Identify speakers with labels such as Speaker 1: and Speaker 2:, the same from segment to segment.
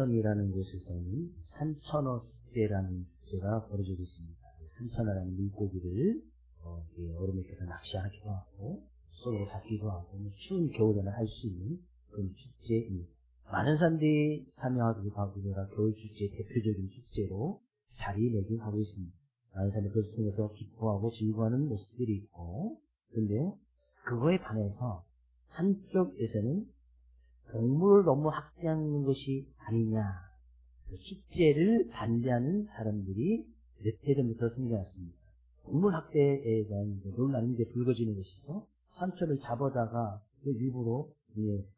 Speaker 1: 인천이라는 곳에서는 산천어 축제라는 축제가 벌어지고 있습니다. 산천어라는 물고기를 얼음에 껴서 낚시하기도 하고 손으로 잡기도 하고 추운 겨울에는 할 수 있는 그런 축제입니다. 많은 사람들이 참여하기도 하고 겨울 축제의 대표적인 축제로 자리매김하고 있습니다. 많은 사람들이 그것을 통해서 기뻐하고 즐거워하는 모습들이 있고, 그런데 그거에 반해서 한쪽에서는 동물을 너무 학대하는 것이 아니냐, 그 축제를 반대하는 사람들이 몇 해 전부터 생겨났습니다. 동물 학대에 대한 논란이 이제 불거지는 것이죠. 산초를 잡아다가 일부러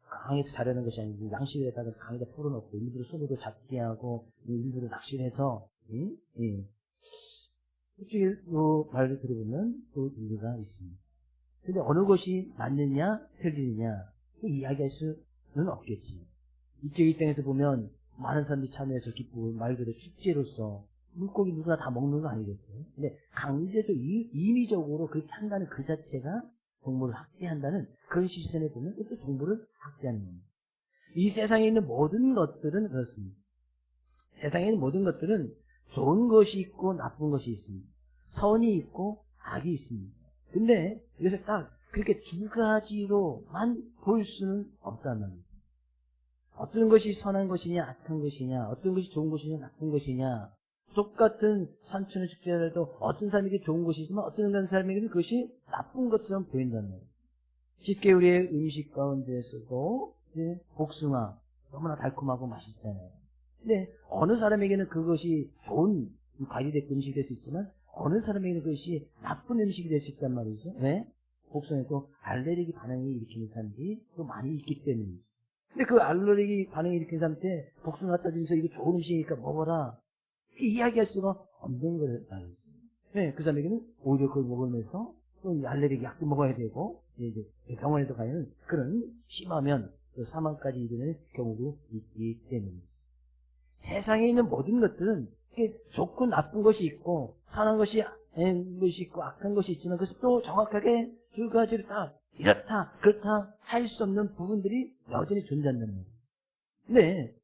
Speaker 1: 강에서 자려는 것이 아니고 양식에다가 강에다 풀어놓고 일부러 손으로 잡게 하고 일부러 낚시를 해서 솔직히 말을 들어보면 또 일리가 있습니다. 근데 어느 것이 맞느냐 틀리느냐 이야기할 수는 없겠지. 이 땅에서 보면 많은 사람들이 참여해서 기쁘고 말 그대로 축제로서 물고기 누구나 다 먹는 거 아니겠어요? 근데 강제적으로 임의적으로 그렇게 한다는 그 자체가 동물을 학대한다는 그런 시선에 보면 또 동물을 학대하는 겁니다. 이 세상에 있는 모든 것들은 그렇습니다. 세상에 있는 모든 것들은 좋은 것이 있고 나쁜 것이 있습니다. 선이 있고 악이 있습니다. 근데 이것을 딱 그렇게 두 가지로만 볼 수는 없단 말입니다. 어떤 것이 선한 것이냐 악한 것이냐, 어떤 것이 좋은 것이냐 나쁜 것이냐, 똑같은 산천어 축제라도 어떤 사람에게 좋은 것이지만 어떤 사람에게는 그것이 나쁜 것처럼 보인다는 거예요. 쉽게 우리의 음식 가운데서도 복숭아 너무나 달콤하고 맛있잖아요. 근데 어느 사람에게는 그것이 좋은 과일이 됐고 음식이 될 수 있지만 어느 사람에게는 그것이 나쁜 음식이 될 수 있단 말이죠. 왜? 복숭아에도 알레르기 반응이 일으키는 사람들이 또 많이 있기 때문이죠. 근데 그 알레르기 반응이 일으키는 사람한테 복숭아 갖다 주면서 이거 좋은 음식이니까 먹어라, 이야기할 수가 없는 걸 알죠. 네, 그 사람에게는 오히려 그걸 먹으면서 또 알레르기 약도 먹어야 되고, 이제 병원에도 가면 그런 심하면 사망까지 이르는 경우도 있기 때문입니다. 세상에 있는 모든 것들은 좋고 나쁜 것이 있고, 선한 것이 있고, 악한 것이 있지만, 그것을 또 정확하게 두 가지로 다 이렇다, 그렇다 할 수 없는 부분들이 여전히 존재한다는 거예요. 근데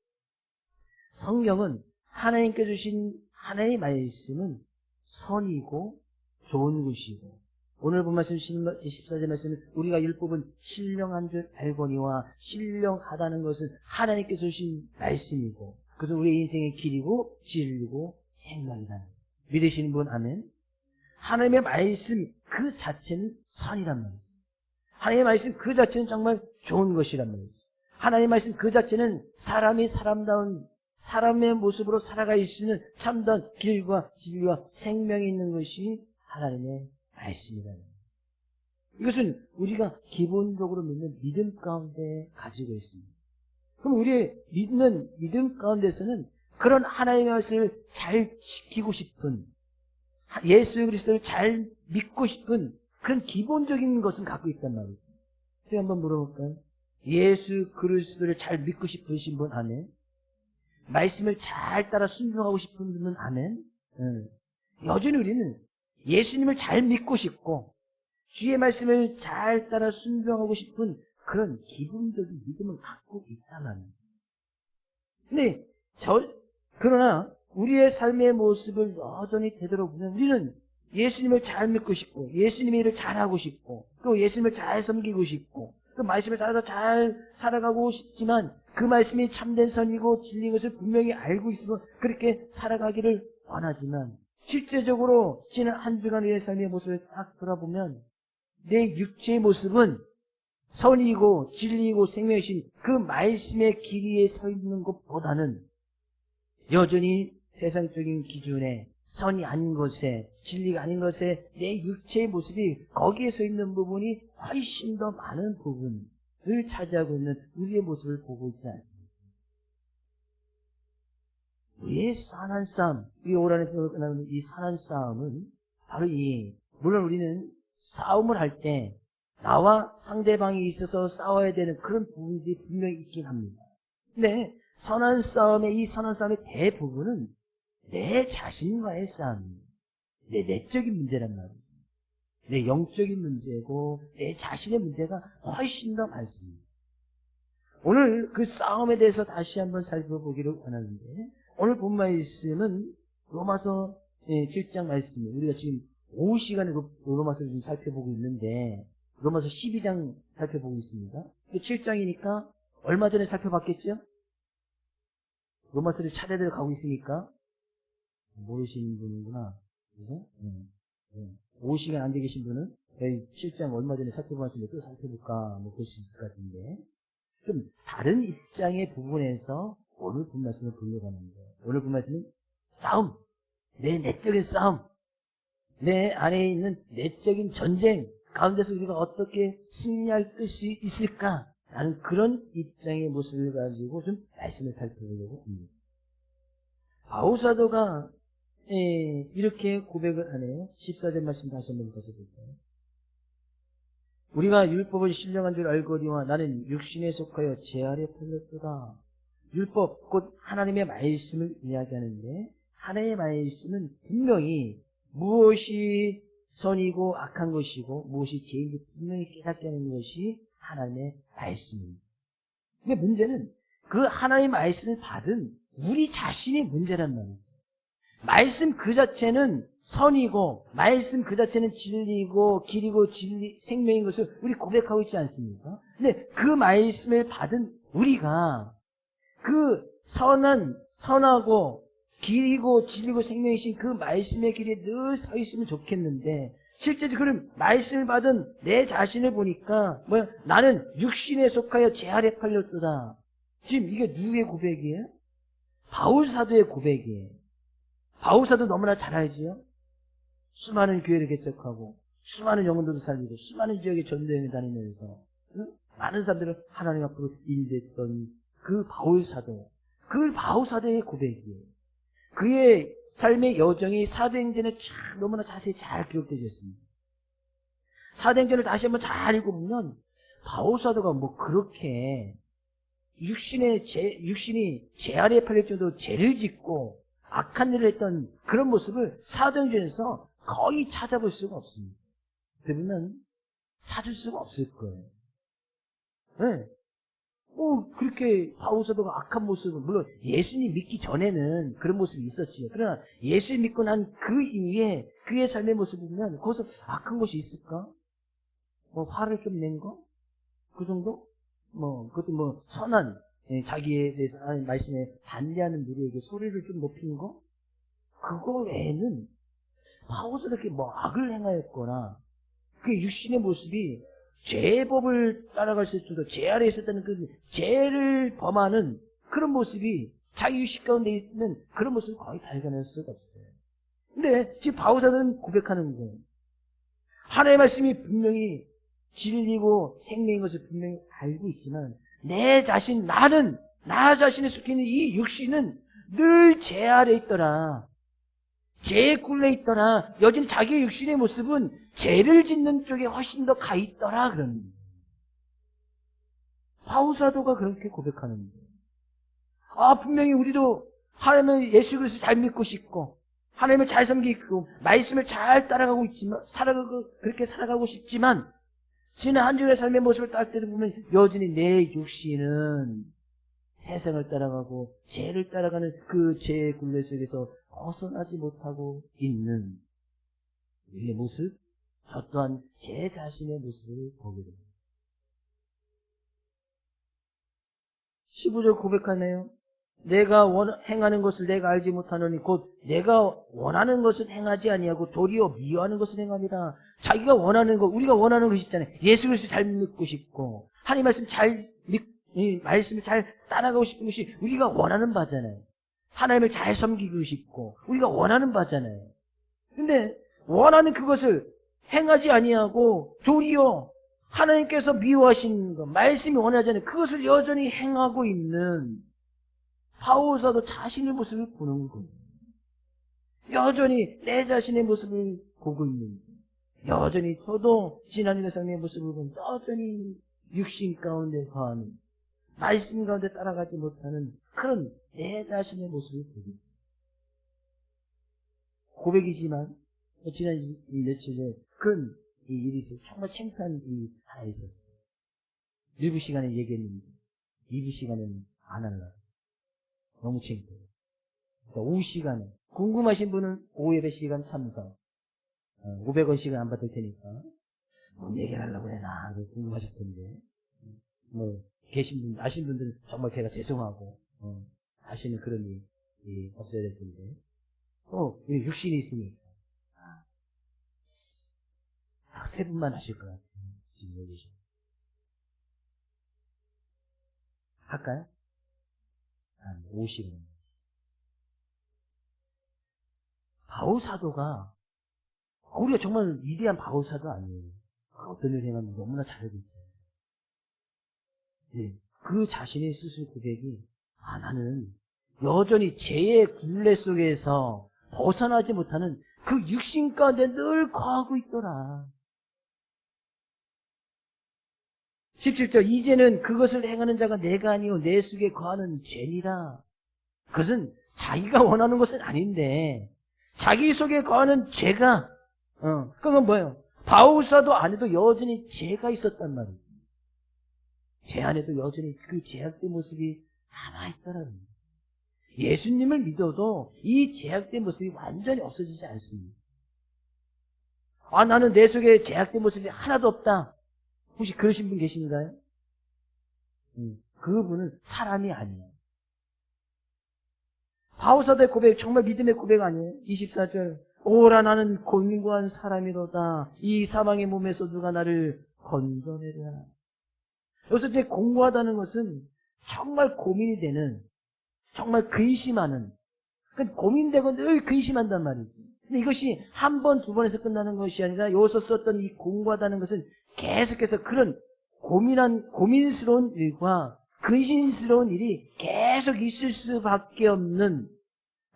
Speaker 1: 성경은 하나님께 주신 하나님의 말씀은 선이고 좋은 것이고, 오늘 본 말씀 14절 말씀은 우리가 율법은 신령한 줄 알거니와 신령하다는 것은 하나님께 주신 말씀이고 그것은 우리의 인생의 길이고 진리고 생명이다. 믿으시는 분 아멘. 하나님의 말씀 그 자체는 선이란 말이에요. 하나님의 말씀 그 자체는 정말 좋은 것이란 말이에요. 하나님의 말씀 그 자체는 사람이 사람다운 사람의 모습으로 살아갈 수 있는 참된 길과 진리와 생명이 있는 것이 하나님의 말씀이다. 이것은 우리가 기본적으로 믿는 믿음 가운데 가지고 있습니다. 그럼 우리의 믿는 믿음 가운데서는 그런 하나님의 말씀을 잘 지키고 싶은, 예수 그리스도를 잘 믿고 싶은 그런 기본적인 것은 갖고 있단 말이죠. 제가 한번 물어볼까요? 예수 그리스도를 잘 믿고 싶으신 분 아멘? 말씀을 잘 따라 순종하고 싶은 분은 아멘? 여전히 우리는 예수님을 잘 믿고 싶고 주의 말씀을 잘 따라 순종하고 싶은 그런 기본적인 믿음을 갖고 있다는. 근데 그러나 우리의 삶의 모습을 여전히 되돌아보면 우리는 예수님을 잘 믿고 싶고 예수님의 일을 잘하고 싶고 또 예수님을 잘 섬기고 싶고 그 말씀을 따라서 잘 살아가고 싶지만 그 말씀이 참된 선이고 진리인 것을 분명히 알고 있어서 그렇게 살아가기를 원하지만 실제적으로 지난 한 주간 우리의 삶의 모습을 딱 돌아보면 내 육체의 모습은 선이고 진리이고 생명이신 그 말씀의 길이에 서 있는 것보다는 여전히 세상적인 기준에 선이 아닌 것에 진리가 아닌 것에 내 육체의 모습이 거기에 서 있는 부분이 훨씬 더 많은 부분을 차지하고 있는 우리의 모습을 보고 있지 않습니까? 우리의 선한 싸움, 우리 올 한해 끝나는 이 선한 싸움은 바로 물론 우리는 싸움을 할 때 나와 상대방이 있어서 싸워야 되는 그런 부분들이 분명히 있긴 합니다. 근데 선한 싸움의 대부분은 내 자신과의 싸움입니다. 내 내적인 문제란 말이에요. 내 영적인 문제고 내 자신의 문제가 훨씬 더 많습니다. 오늘 그 싸움에 대해서 다시 한번 살펴보기를 원하는데, 오늘 본 말씀은 로마서 7장 말씀이에요. 우리가 지금 오후 시간에 로마서를 좀 살펴보고 있는데, 로마서 12장 살펴보고 있습니다. 7장이니까 얼마 전에 살펴봤겠죠? 로마서를 차례대로 가고 있으니까 모르시는 분이구나. 그죠? 오후 시간 안 되신 분은 저희 7장 얼마 전에 살펴봤으니까 또 살펴볼까 뭐 볼 수 있을 것 같은데, 좀 다른 입장의 부분에서 오늘 본 말씀을 보려고 하는데, 오늘 본 말씀은 싸움, 내 내적인 싸움, 내 안에 있는 내적인 전쟁 가운데서 우리가 어떻게 승리할 수 있을까라는 그런 입장의 모습을 가지고 좀 말씀을 살펴보려고 합니다. 바울 사도가 이렇게 고백을 하네요. 14절 말씀 다시 한번 읽어서 볼까요? 우리가 율법을 신령한 줄 알거니와 나는 육신에 속하여 제 아래 팔렸도다. 율법 곧 하나님의 말씀을 이야기하는데, 하나님의 말씀은 분명히 무엇이 선이고 악한 것이고 무엇이 죄인지 분명히 깨닫게 하는 것이 하나님의 말씀입니다. 근데 문제는 그 하나님의 말씀을 받은 우리 자신의 문제란 말이에요. 말씀 그 자체는 선이고 말씀 그 자체는 진리고 길이고 생명인 것을 우리 고백하고 있지 않습니까? 근데 그 말씀을 받은 우리가 그 선하고 길이고 진리고 생명이신 그 말씀의 길에 늘 서 있으면 좋겠는데, 실제로 그런 말씀을 받은 내 자신을 보니까 나는 육신에 속하여 제 아래 팔렸도다. 지금 이게 누구의 고백이에요? 바울 사도의 고백이에요. 바울 사도 너무나 잘 알지요? 수많은 교회를 개척하고 수많은 영혼들도 살리고 수많은 지역에 전도여행을 다니면서 많은 사람들을 하나님 앞으로 인도했던 그 바울 사도, 그 바울 사도의 고백이에요. 그의 삶의 여정이 사도행전에 너무나 자세히 잘 기록되어 있습니다. 사도행전을 다시 한번 잘 읽어보면 바울 사도가 뭐 그렇게 육신이 제 아래에 팔릴 정도로 죄를 짓고 악한 일을 했던 그런 모습을 사도행전에서 거의 찾아볼 수가 없습니다. 대부분 찾을 수가 없을 거예요. 네. 그렇게 바울 사도가 악한 모습을, 물론 예수님 믿기 전에는 그런 모습이 있었지요. 그러나 예수님 믿고 난 그 이후에 그의 삶의 모습을 보면 거기서 악한 것이 있을까? 화를 좀 낸 거? 그 정도? 그것도 선한, 자기에 대해서 하나님 말씀에 반대하는 누리에게 소리를 좀 높인 거? 그거 외에는 바울 사도가 이렇게 악을 행하였거나 그 육신의 모습이 죄의 법을 따라갈 수 있어도 죄 아래에 있었다는 그 죄를 범하는 그런 모습이 자기 육신 가운데 있는 그런 모습을 거의 발견할 수가 없어요. 근데 지금 바울 사도는 고백하는 거예요. 하나님의 말씀이 분명히 진리고 생명인 것을 분명히 알고 있지만 내 자신, 나 자신에 속해 있는 이 육신은 늘 죄 아래에 있더라. 죄에 굴레 있더라. 여전히 자기의 육신의 모습은 죄를 짓는 쪽에 훨씬 더 가 있더라. 그런 거예요. 바울 사도가 그렇게 고백하는 거예요. 분명히 우리도 하나님의 예수 그리스도 잘 믿고 싶고 하나님을 잘 섬기고 말씀을 잘 따라가고 있지만 그렇게 살아가고 싶지만 지난 한 주의 삶의 모습을 따를 때를 보면 여전히 내 육신은 세상을 따라가고 죄를 따라가는 그 죄의 굴레 속에서 벗어나지 못하고 있는 우리의 모습, 저 또한 제 자신의 모습을 보게 됩니다. 15절 고백하네요. 내가 행하는 것을 내가 알지 못하노니 곧 내가 원하는 것을 행하지 아니하고 도리어 미워하는 것을 행하니라. 자기가 원하는 것, 우리가 원하는 것이 있잖아요. 예수 그리스도 잘 믿고 싶고 하나님 말씀을 잘 따라가고 싶은 것이 우리가 원하는 바잖아요. 하나님을 잘 섬기고 싶고 우리가 원하는 바잖아요. 근데 원하는 그것을 행하지 아니하고 도리어 하나님께서 미워하신 것, 말씀이 원하지 않는 그것을 여전히 행하고 있는 바울 사도 자신의 모습을 보는 거예요. 여전히 내 자신의 모습을 보고 있는 거예요. 여전히 저도 지난주의 삶의 모습을 보면 여전히 육신 가운데 거하는 말씀 가운데 따라가지 못하는 그런 내 자신의 모습을 보고 있어요. 고백이지만 지난 며칠 전에 그런 일이 있어요. 정말 창피한 일이 하나 있었어요. 일부 시간에 얘기했는데 이부 시간에는 안 하려고. 너무 창피해요. 그러니까 오후 시간에 궁금하신 분은 오후 예배 시간 참석. 500원씩은 안 받을 테니까 뭔 얘기를 하려고 해나 궁금하실 텐데 뭐 계신 분 아신 분들은 정말 제가 죄송하고 다시는 그런 일이 없어야 될 텐데 또 육신이 있으니까 딱 3분만 하실 것 같아요. 지금 여기서 할까요? 50원. 바울 사도가 우리가 정말 위대한 바울 사도 아니에요. 어떤 일을 행하면 너무나 잘하고 있어요. 네, 그 자신의 스스로 고백이 나는 여전히 죄의 굴레 속에서 벗어나지 못하는 그 육신 가운데 늘 거하고 있더라. 17절 이제는 그것을 행하는 자가 내가 아니요 내 속에 거하는 죄니라. 그것은 자기가 원하는 것은 아닌데 자기 속에 거하는 죄가 그건 뭐예요? 바울사도 안에도 여전히 죄가 있었단 말이에요. 죄 안에도 여전히 그 죄악된 모습이 남아있더라는 거예요. 예수님을 믿어도 이 죄악된 모습이 완전히 없어지지 않습니다. 나는 내 속에 죄악된 모습이 하나도 없다. 혹시 그러신 분 계신가요? 그분은 사람이 아니에요. 바울사도의 고백 정말 믿음의 고백 아니에요? 24절 오라 나는 곤고한 사람이로다. 이 사망의 몸에서 누가 나를 건져내랴. 여기서 이제 공고하다는 것은 정말 고민이 되는 정말 근심하는 고민되고 늘 근심한단 말이죠. 근데 이것이 한 번, 두 번에서 끝나는 것이 아니라 여기서 썼던 이 공고하다는 것은 계속해서 그런 고민스러운 일과 근심스러운 일이 계속 있을 수밖에 없는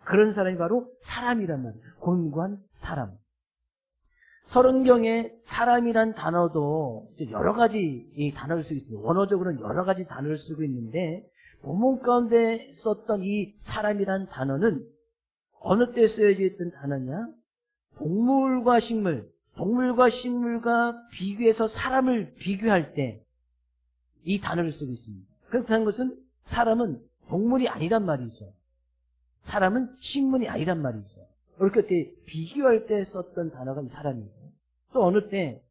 Speaker 1: 그런 사람이 바로 사람이란 말이에요. 곤고한 사람. 서론경에 사람이란 단어도 여러 가지 이 단어를 쓰고 있습니다. 원어적으로는 여러 가지 단어를 쓰고 있는데 본문 가운데 썼던 이 사람이란 단어는 어느 때 쓰여져 있던 단어냐? 동물과 식물, 동물과 식물과 비교해서 사람을 비교할 때 이 단어를 쓰고 있습니다. 그렇다는 것은 사람은 동물이 아니란 말이죠. 사람은 식물이 아니란 말이죠. 그렇게 때 비교할 때 썼던 단어가 이 사람이고 또 어느 때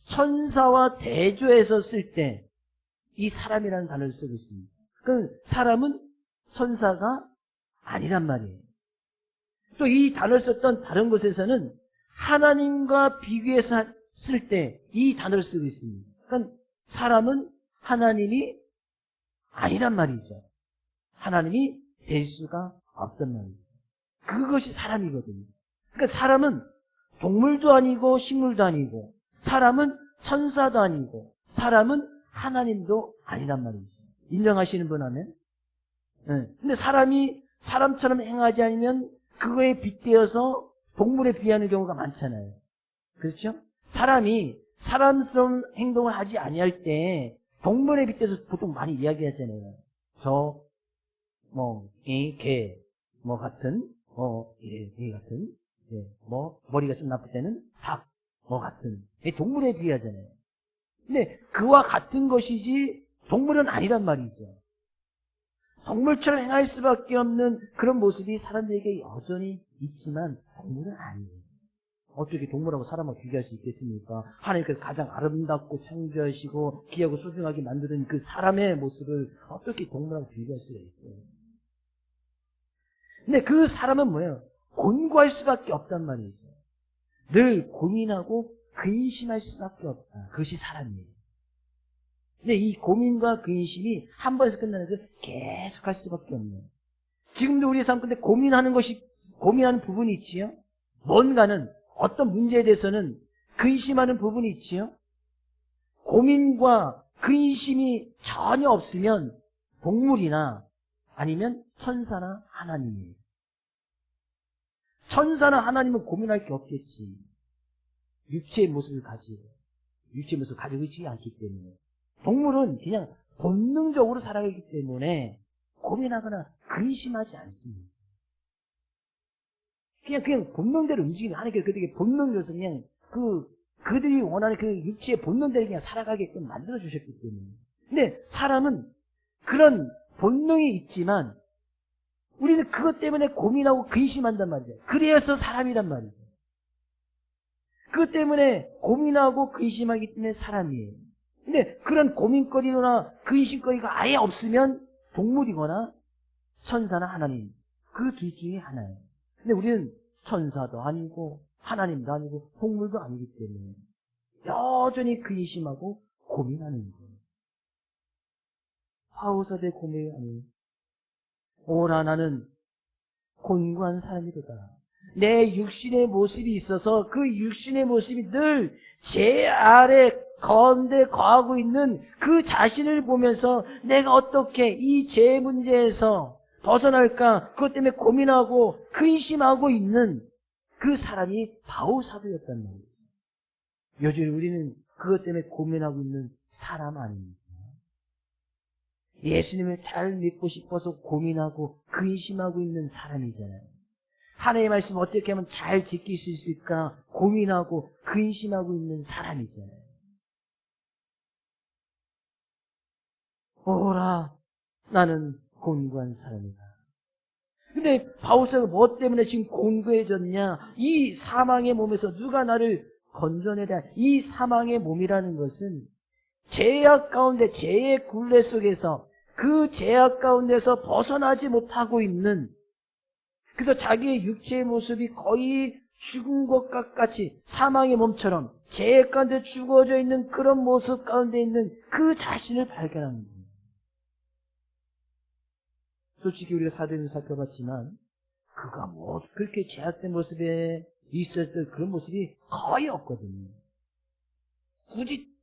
Speaker 1: 천사와 대조해서 쓸 때 이 사람이라는 단어를 쓰고 있습니다. 그 사람은 천사가 아니란 말이에요. 또 이 단어를 썼던 다른 곳에서는 하나님과 비교해서 쓸 때 이 단어를 쓰고 있습니다. 그러니까 사람은 하나님이 아니란 말이죠. 하나님이 될 수가 없단 말이죠. 그것이 사람이거든요. 그러니까 사람은 동물도 아니고 식물도 아니고 사람은 천사도 아니고 사람은 하나님도 아니란 말이죠. 인정하시는 분 하면? 네. 근데 사람이 사람처럼 행하지 않으면 그거에 빗대어서 동물에 비하는 경우가 많잖아요. 그렇죠? 사람이 사람스러운 행동을 하지 아니할 때 동물에 빗대서 보통 많이 이야기하잖아요. 개, 같은, 개 같은, 머리가 좀 나쁠 때는 닭, 같은, 동물에 비하잖아요. 근데 그와 같은 것이지 동물은 아니란 말이죠. 동물처럼 행할 수밖에 없는 그런 모습이 사람들에게 여전히 있지만 동물은 아니에요. 어떻게 동물하고 사람하고 비교할 수 있겠습니까? 하나님께서 가장 아름답고 창조하시고 귀하고 소중하게 만드는 그 사람의 모습을 어떻게 동물하고 비교할 수가 있어요? 근데 그 사람은 뭐예요? 곤고할 수밖에 없단 말이죠. 늘 고민하고 근심할 수밖에 없다. 그것이 사람이에요. 근데 이 고민과 근심이 한 번에서 끝나는 것을 계속할 수밖에 없네요. 지금도 우리의 삶 가운데 고민하는 부분이 있지요. 뭔가는 어떤 문제에 대해서는 근심하는 부분이 있지요. 고민과 근심이 전혀 없으면 동물이나 아니면 천사나 하나님이에요. 천사나 하나님은 고민할 게 없겠지. 육체의 모습을 가지고 있지 않기 때문에. 동물은 그냥 본능적으로 살아가기 때문에 고민하거나 근심하지 않습니다. 그냥 본능대로 움직이는 하나님께서 그들에게 본능으로서 그냥 그들이 원하는 그 육체의 본능대로 그냥 살아가게끔 만들어 주셨기 때문에. 근데 사람은 그런 본능이 있지만 우리는 그것 때문에 고민하고 근심한단 말이죠. 그래서 사람이란 말이죠. 그것 때문에 고민하고 근심하기 때문에 사람이에요. 근데 그런 고민거리나 근심거리가 아예 없으면 동물이거나 천사나 하나님, 그 둘 중에 하나예요. 근데 우리는 천사도 아니고 하나님도 아니고 동물도 아니기 때문에 여전히 근심하고 고민하는 거예요. 바오사대 고민하니 오라 나는 곤고한 사람이로다. 내 육신의 모습이 있어서 그 육신의 모습이 늘 제 아래 가운데 거하고 있는 그 자신을 보면서 내가 어떻게 이 죄 문제에서 벗어날까 그것 때문에 고민하고 근심하고 있는 그 사람이 바오사도였단 말이에요. 요즘 우리는 그것 때문에 고민하고 있는 사람 아닙니까? 예수님을 잘 믿고 싶어서 고민하고 근심하고 있는 사람이잖아요. 하나님의 말씀 어떻게 하면 잘 지킬 수 있을까 고민하고 근심하고 있는 사람이잖아요. 오라 나는 곤고한 사람이다. 근데 바오사가 뭐 때문에 지금 곤고해졌냐? 이 사망의 몸에서 누가 나를 건져내랴? 이 사망의 몸이라는 것은 죄악 가운데 죄의 굴레 속에서 그 죄악 가운데서 벗어나지 못하고 있는, 그래서 자기의 육체의 모습이 거의 죽은 것과 같이 사망의 몸처럼 죄 가운데 죽어져 있는 그런 모습 가운데 있는 그 자신을 발견하는 거예요. 솔직히 우리가 사도행전 살펴봤지만 그가 뭐 그렇게 죄악된 모습에 있었던 그런 모습이 거의 없거든요. 굳이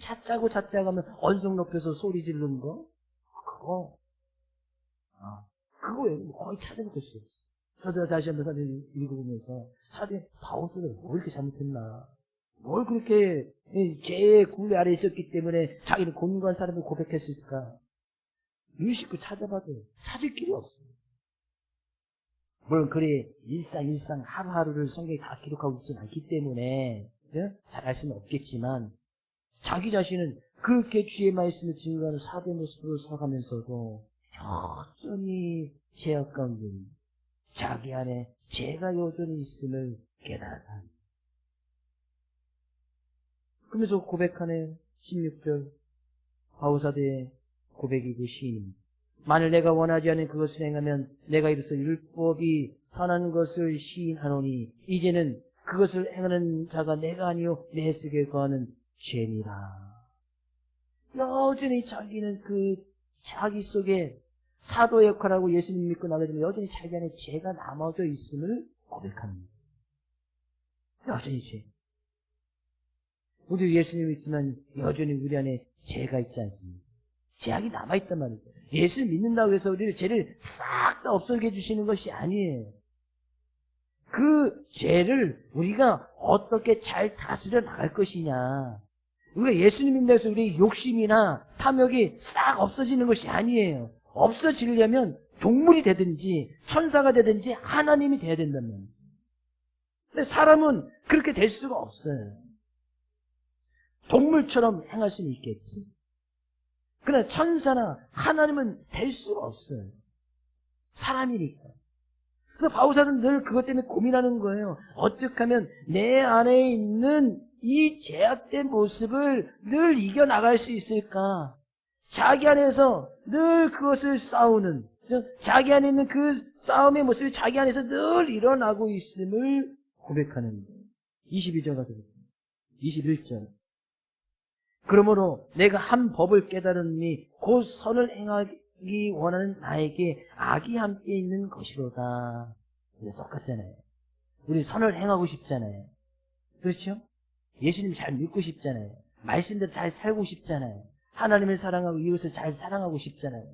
Speaker 1: 찾자고 하면 언성 높여서 소리 지르는 거 그거 거의 찾아볼 것이 없어요. 저도 다시 한번 사도행 읽어보면서 사도행 바오사가 뭘 이렇게 잘못했나, 뭘 그렇게 죄의 굴레 아래 있었기 때문에 자기는 곤고한 사람을 고백했을까, 유식구 찾아봐도 찾을 길이 없어요. 물론 그래 일상 하루하루를 성경이 다 기록하고 있지는 않기 때문에 잘 알 수는 없겠지만 자기 자신은 그렇게 주의 말씀을 증거하는 사도의 모습으로 서가면서도 여전히 죄악 가운데 자기 안에 죄가 여전히 있음을 깨달았다. 그러면서 고백하네. 16절 바오사대의 고백이고 시인입니다. 만일 내가 원하지 않은 그것을 행하면 내가 이로써 율법이 선한 것을 시인하노니 이제는 그것을 행하는 자가 내가 아니요 내 속에 거하는 죄니라. 여전히 자기는 그 자기 속에 사도 역할하고 예수님 믿고 나가지만 여전히 자기 안에 죄가 남아져 있음을 고백합니다. 여전히 죄. 우리 예수님 믿지만 여전히 우리 안에 죄가 있지 않습니까? 죄악이 남아있단 말이죠. 예수 믿는다고 해서 우리를 죄를 싹 다 없어지게 해주시는 것이 아니에요. 그 죄를 우리가 어떻게 잘 다스려 나갈 것이냐. 우리가 예수님 믿는다고 해서 우리의 욕심이나 탐욕이 싹 없어지는 것이 아니에요. 없어지려면 동물이 되든지 천사가 되든지 하나님이 돼야 된다면. 근데 사람은 그렇게 될 수가 없어요. 동물처럼 행할 수는 있겠지. 그러나 천사나 하나님은 될 수가 없어요. 사람이니까. 그래서 바오사는 늘 그것 때문에 고민하는 거예요. 어떻게 하면 내 안에 있는 이 죄악된 모습을 늘 이겨나갈 수 있을까? 자기 안에서 늘 그것을 싸우는, 자기 안에 있는 그 싸움의 모습이 자기 안에서 늘 일어나고 있음을 고백하는 거예요. 22절 가서 21절. 그러므로 내가 한 법을 깨달으니 곧 선을 행하기 원하는 나에게 악이 함께 있는 것이로다. 똑같잖아요. 우리 선을 행하고 싶잖아요. 그렇죠? 예수님 잘 믿고 싶잖아요. 말씀대로 잘 살고 싶잖아요. 하나님을 사랑하고 이웃을 잘 사랑하고 싶잖아요.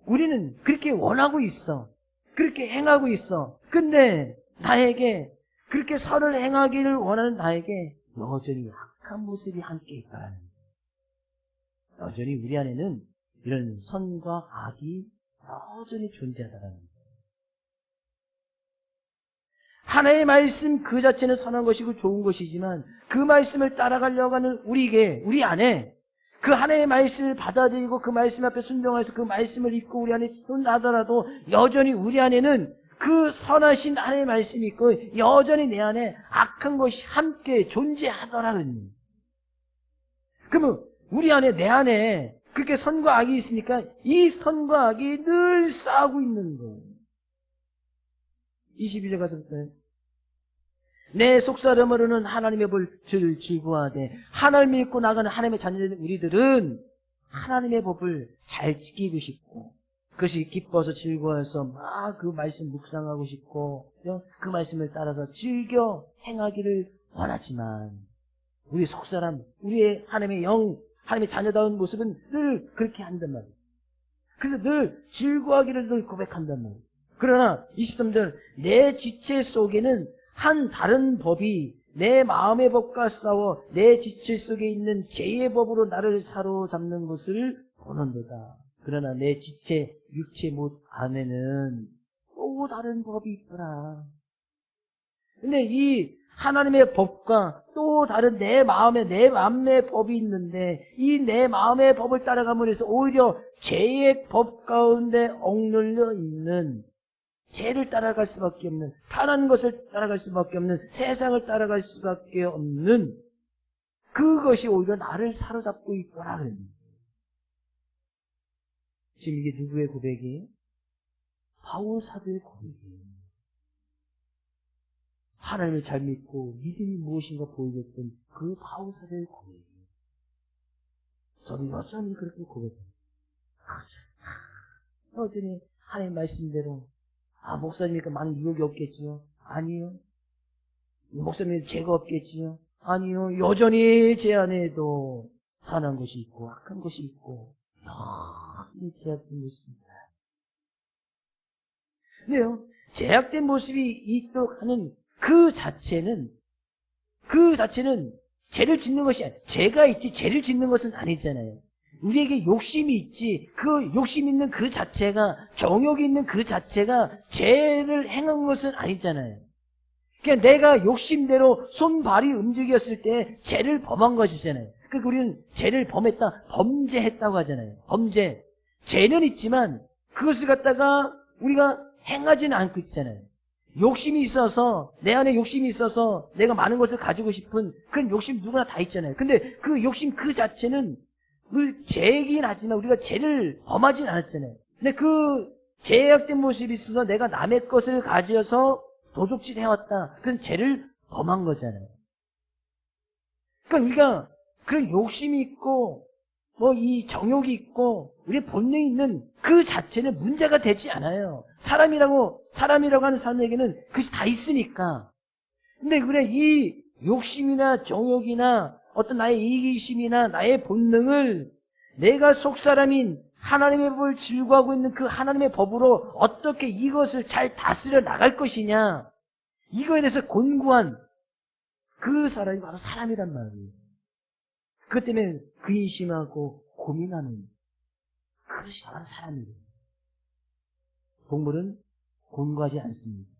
Speaker 1: 우리는 그렇게 원하고 있어. 그렇게 행하고 있어. 근데 나에게 그렇게 선을 행하기를 원하는 나에게 여전히 악한 모습이 함께 있다는 거예요. 여전히 우리 안에는 이런 선과 악이 여전히 존재하다는 거예요. 하나님의 말씀 그 자체는 선한 것이고 좋은 것이지만 그 말씀을 따라가려고 하는 우리 안에 그 하나님의 말씀을 받아들이고 그 말씀 앞에 순종해서 그 말씀을 입고 우리 안에 하더라도 여전히 우리 안에는 그 선하신 하나님의 말씀이 있고 여전히 내 안에 악한 것이 함께 존재하더라는. 그러면 우리 안에 내 안에 그렇게 선과 악이 있으니까 이 선과 악이 늘 싸우고 있는 거예요. 22절 가서부터 내 속사람으로는 하나님의 법을 즐거워하되 하나님을 믿고 나가는 하나님의 자녀된 우리들은 하나님의 법을 잘 지키고 싶고 그것이 기뻐서 즐거워해서 막 그 말씀 묵상하고 싶고 그 말씀을 따라서 즐겨 행하기를 원하지만 우리 속사람, 우리의 하나님의 영, 하나님의 자녀다운 모습은 늘 그렇게 한단 말이에요. 그래서 늘 즐거워하기를 늘 고백한단 말이에요. 그러나 23절 내 지체 속에는 한 다른 법이 내 마음의 법과 싸워 내 지체 속에 있는 죄의 법으로 나를 사로잡는 것을 보는도다. 그러나 내 지체 육체 못 안에는 또 다른 법이 있더라. 근데 이 하나님의 법과 또 다른 내 마음의 법이 있는데 이 내 마음의 법을 따라감으로 해서 오히려 죄의 법 가운데 억눌려 있는 죄를 따라갈 수밖에 없는 편한 것을 따라갈 수밖에 없는 세상을 따라갈 수밖에 없는 그것이 오히려 나를 사로잡고 있구나 그래요. 지금 이게 누구의 고백이? 바울사도의 고백이에요. 하나님을 잘 믿고 믿음이 무엇인가 보이겠던 그 바울사도의 고백이에요. 저는 여전히 그렇게 고백해요. 여전히 하나님 말씀대로 목사님이니까 많은 유혹이 없겠지요? 아니요. 목사님이 죄가 없겠지요? 아니요. 여전히 제 안에도 선한 것이 있고 악한 것이 있고 여전히 제약된 모습입니다. 근데요, 제약된 모습이 있도록 하는 그 자체는 죄를 짓는 것이 아니에요. 죄가 있지 죄를 짓는 것은 아니잖아요. 우리에게 욕심이 있지 그 욕심 있는 그 자체가 정욕이 있는 그 자체가 죄를 행한 것은 아니잖아요. 그러니까 내가 욕심대로 손발이 움직였을 때 죄를 범한 것이잖아요. 그러니까 우리는 죄를 범했다, 범죄했다고 하잖아요. 범죄. 죄는 있지만 그것을 갖다가 우리가 행하지는 않고 있잖아요. 욕심이 있어서 내 안에 욕심이 있어서 내가 많은 것을 가지고 싶은 그런 욕심 누구나 다 있잖아요. 근데 그 욕심 그 자체는 죄이긴 하지만 우리가 죄를 범하진 않았잖아요. 근데 그 죄악된 모습이 있어서 내가 남의 것을 가져서 도둑질 해왔다. 그건 죄를 범한 거잖아요. 그러니까 우리가 그런 욕심이 있고 이 정욕이 있고 우리의 본능이 있는 그 자체는 문제가 되지 않아요. 사람이라고 하는 사람에게는 그것이 다 있으니까. 근데 그래 이 욕심이나 정욕이나 어떤 나의 이기심이나 나의 본능을 내가 속사람인 하나님의 법을 즐거워하고 있는 그 하나님의 법으로 어떻게 이것을 잘 다스려 나갈 것이냐, 이거에 대해서 곤고한 그 사람이 바로 사람이란 말이에요. 그것 때문에 근심하고 고민하는 그것이 바로 사람이에요. 동물은 곤고하지 않습니다.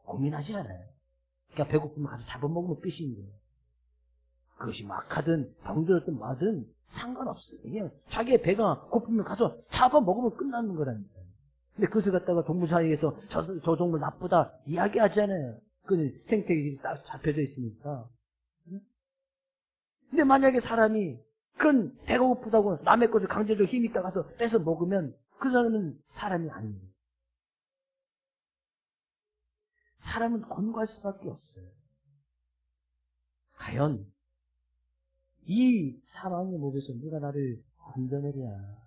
Speaker 1: 고민하지 않아요. 그러니까 배고프면 가서 잡아먹으면 끝인 거예요. 그것이 막하든 병들었든 뭐든 상관없어요. 그냥 자기의 배가 고프면 가서 잡아먹으면 끝나는 거라니까. 근데 그것을 갖다가 동물사회에서 저 동물 나쁘다 이야기하잖아요. 그 생태계가 딱 잡혀져 있으니까. 근데 만약에 사람이 그런 배가 고프다고 남의 것을 강제적으로 힘이 있다 가서 뺏어 먹으면 그 사람은 사람이 아닙니다. 사람은 곤고할 수밖에 없어요. 과연 이 사망의 몸에서 누가 나를 건져내랴.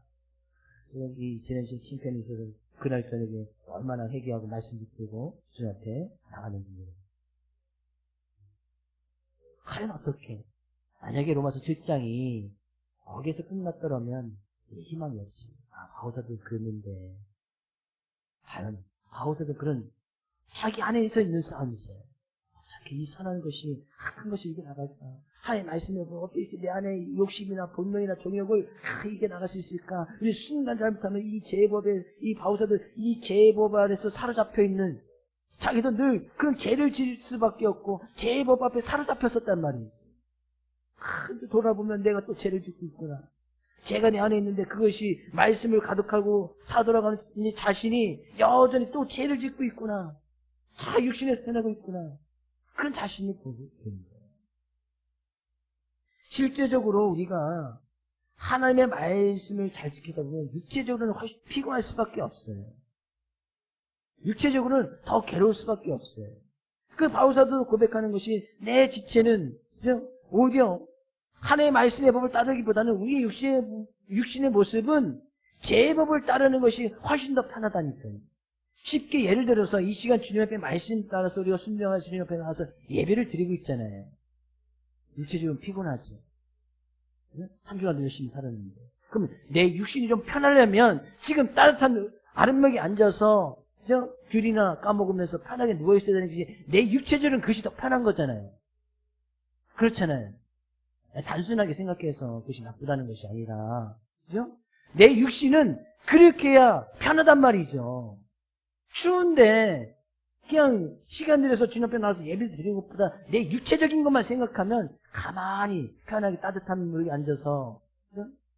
Speaker 1: 여기 지난주에 칭찬이 있어서 그날 저녁에 얼마나 회개하고 말씀 듣고 주님 앞에 나가는지. 과연 어떻게? 만약에 로마서 7장이 거기에서 끝났더라면 희망이 없지. 바오사도 그랬는데 과연 바오사도 그런 자기 안에서 있는 싸움이 있어요. 어떻게 이 선한 것이 악한 것이 이겨나갈까? 하나님의 말씀에 어떻게 내 안에 욕심이나 본능이나 정욕을 이겨나갈 수 있을까? 우리 순간 잘못하면 이 죄법에 이 바오사들 이 죄법 아래서 사로잡혀 있는 자기도 늘 그런 죄를 지을 수밖에 없고 죄법 앞에 사로잡혔었단 말이에요. 돌아보면 내가 또 죄를 짓고 있구나. 죄가 내 안에 있는데 그것이 말씀을 가득하고 사돌아가는 이 자신이 여전히 또 죄를 짓고 있구나. 자, 육신에서 변하고 있구나. 그런 자신이 보게 되는 거예요. 실제적으로 우리가 하나님의 말씀을 잘 지키다 보면 육체적으로는 훨씬 피곤할 수밖에 없어요. 육체적으로는 더 괴로울 수밖에 없어요. 그 바울사도 고백하는 것이 내 지체는 오히려 하나님의 말씀의 법을 따르기보다는 우리의 육신의 모습은 제 법을 따르는 것이 훨씬 더 편하다니까요. 쉽게 예를 들어서 이 시간 주님 앞에 말씀 따라서 우리가 순종한 주님 앞에 나와서 예배를 드리고 있잖아요. 육체적으로 피곤하죠. 한 주간도 열심히 살았는데. 그럼 내 육신이 좀 편하려면 지금 따뜻한 아랫목에 앉아서 귤이나 까먹으면서 편하게 누워있어야 되는 것이 내 육체적으로는 그것이 더 편한 거잖아요. 그렇잖아요. 단순하게 생각해서 그것이 나쁘다는 것이 아니라, 그죠? 내 육신은 그렇게 해야 편하단 말이죠. 추운데 그냥 시간 들여서 주님 앞에 나와서 예배 드리는 것보다 내 육체적인 것만 생각하면 가만히 편하게 따뜻한 물에 앉아서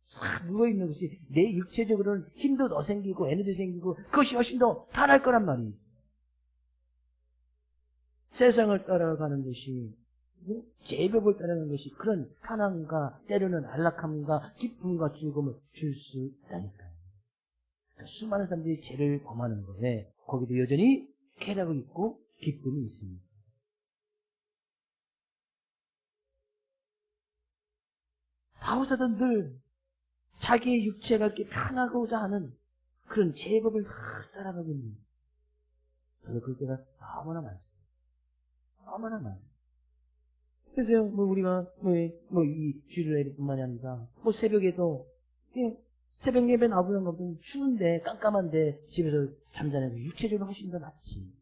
Speaker 1: 싹 누워있는 것이 내 육체적으로는 힘도 더 생기고 에너지 생기고 그것이 훨씬 더 편할 거란 말이에요. 세상을 따라가는 것이 제법을 따르는 것이 그런 편함과 때로는 안락함과 기쁨과 즐거움을 줄 수 있다니까요. 그러니까 수많은 사람들이 죄를 범하는 거에 거기도 여전히 쾌락이 있고 기쁨이 있습니다. 바울사도 늘 자기의 육체가 이렇게 편하고자 하는 그런 제법을 다 따라가고 있는 저도 그럴 때가 너무나 많습니다. 너무나 많아요. 그래서 우리가 이 주일날뿐만이 아니라 새벽에도 새벽 예배 나오는 것도 추운데 깜깜한데 집에서 잠자는 육체적으로 훨씬 더 낫지.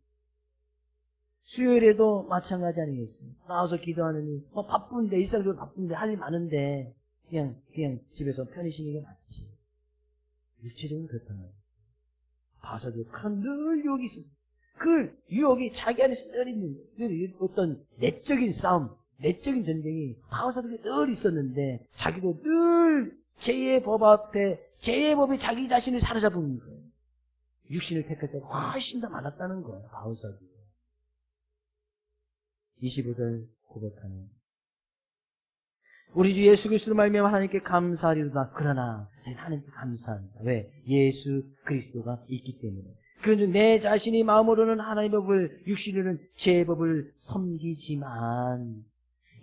Speaker 1: 수요일에도 마찬가지 아니겠어요? 나와서 기도하느니 바쁜데 일상적으로 바쁜데 할 일 많은데 그냥 집에서 편히 쉬는 게 낫지. 육체적으로 그렇다는 봐서도 그런 늘 유혹이 있습니다. 그 유혹이 자기 안에서 늘 있는 어떤 내적인 싸움, 내적인 전쟁이 바울사도에 늘 있었는데 자기도 늘 죄의 법 앞에 죄의 법이 자기 자신을 사로잡은 거예요. 육신을 택할 때가 훨씬 더 많았다는 거예요. 바울사도. 25절 고백하는 우리 주 예수 그리스도로 말미암아 하나님께 감사하리로다. 그러나 저희는 하나님께 감사합니다. 왜? 예수 그리스도가 있기 때문에. 그런즉 내 자신이 마음으로는 하나님의 법을 육신으로는 제 법을 섬기지만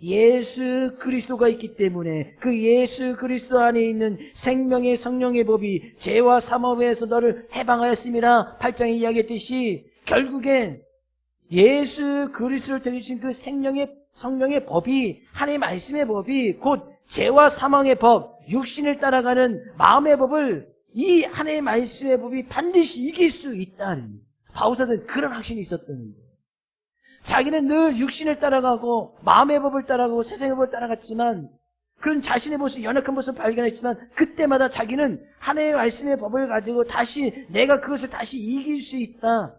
Speaker 1: 예수 그리스도가 있기 때문에 그 예수 그리스도 안에 있는 생명의 성령의 법이 죄와 사망에서 너를 해방하였음이라 8장에 이야기했듯이 결국엔 예수 그리스도를 통해주신 그 성령의 법이 하나님의 말씀의 법이 곧 죄와 사망의 법, 육신을 따라가는 마음의 법을 이 하나님의 말씀의 법이 반드시 이길 수 있다는 바울사도는 그런 확신이 있었다는 거예요. 자기는 늘 육신을 따라가고 마음의 법을 따라가고 세상의 법을 따라갔지만 그런 자신의 모습, 연약한 모습을 발견했지만 그때마다 자기는 하나님의 말씀의 법을 가지고 다시 내가 그것을 다시 이길 수 있다.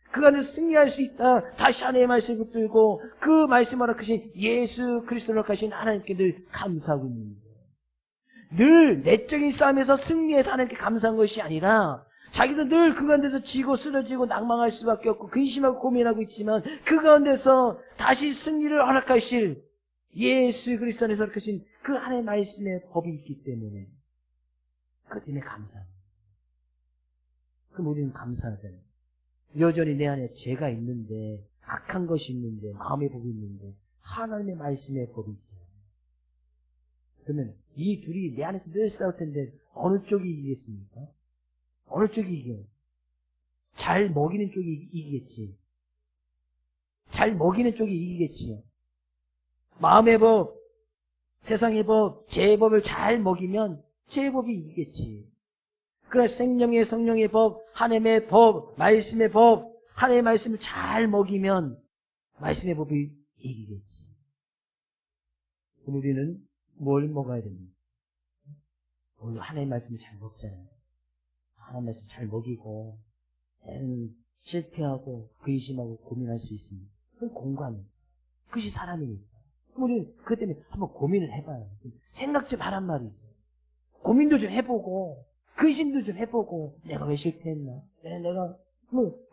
Speaker 1: 그 안에서 승리할 수 있다. 다시 하나님의 말씀을 붙들고 그 말씀을 허락하신 예수 그리스도를 허락하신 하나님께 늘 감사하고 있는 거예요. 늘 내적인 싸움에서 승리해서 하나님께 감사한 것이 아니라 자기도 늘 그 가운데서 지고 쓰러지고 낭망할 수밖에 없고 근심하고 고민하고 있지만 그 가운데서 다시 승리를 허락하실 예수 그리스도 안에서 허락하신 그 하나님의 말씀의 법이 있기 때문에 그 때문에 감사합니다. 그럼 우리는 감사하잖아요. 여전히 내 안에 죄가 있는데 악한 것이 있는데 마음의 법이 있는데 하나님의 말씀의 법이 있잖아요. 그러면 이 둘이 내 안에서 늘 싸울 텐데 어느 쪽이 이기겠습니까? 어느 쪽이 이겨요? 잘 먹이는 쪽이 이기겠지. 잘 먹이는 쪽이 이기겠지요. 마음의 법, 세상의 법, 죄의 법을 잘 먹이면 죄의 법이 이기겠지. 그러나 생명의 성령의 법, 하나님의 법, 말씀의 법, 하나님의 말씀을 잘 먹이면 말씀의 법이 이기겠지. 그럼 우리는 뭘 먹어야 됩니까? 오늘 하나님의 말씀을 잘 먹잖아요. 하나님의 말씀 잘 먹이고 실패하고 근심하고 고민할 수 있습니다. 그건 공감이에요. 그것이 사람이니까. 그럼 우리는 그것 때문에 한번 고민을 해봐요. 생각 좀 하란 말이죠. 고민도 좀 해보고 근심도 좀 해보고 내가 왜 실패했나? 내가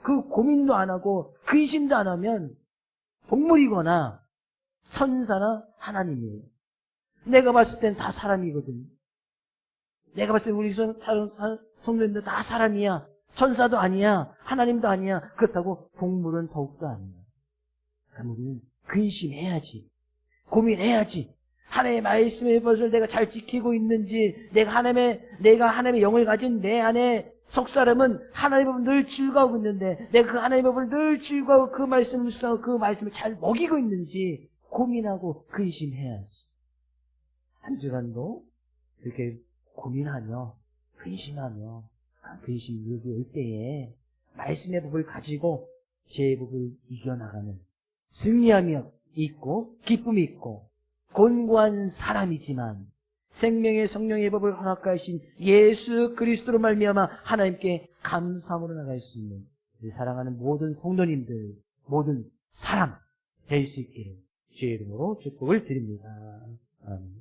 Speaker 1: 그 고민도 안 하고 근심도 안 하면 동물이거나 천사나 하나님이에요. 내가 봤을 땐 다 사람이거든. 내가 봤을 때 우리 성도님들 다 사람이야. 천사도 아니야. 하나님도 아니야. 그렇다고 동물은 더욱도 아니야. 그럼 우리는 근심해야지. 고민해야지. 하나님의 말씀의 것을 내가 잘 지키고 있는지, 내가 하나님의 영을 가진 내 안에 속사람은 하나님의 법을 늘 즐거워하고 있는데, 내가 그 하나님의 법을 늘 즐거워하고 그 말씀을 묵상하고 그 말씀을 잘 먹이고 있는지 고민하고 근심해야지. 한 주간도 이렇게 고민하며 근심하며 근심이 올 때에 말씀의 법을 가지고 제 법을 이겨나가는 승리하며 있고 기쁨이 있고 곤고한 사람이지만 생명의 성령의 법을 허락하여 하신 예수 그리스도로 말미암아 하나님께 감사함으로 나갈 수 있는 우리 사랑하는 모든 성도님들, 모든 사람 될 수 있기를 주의 이름으로 축복을 드립니다. 아멘.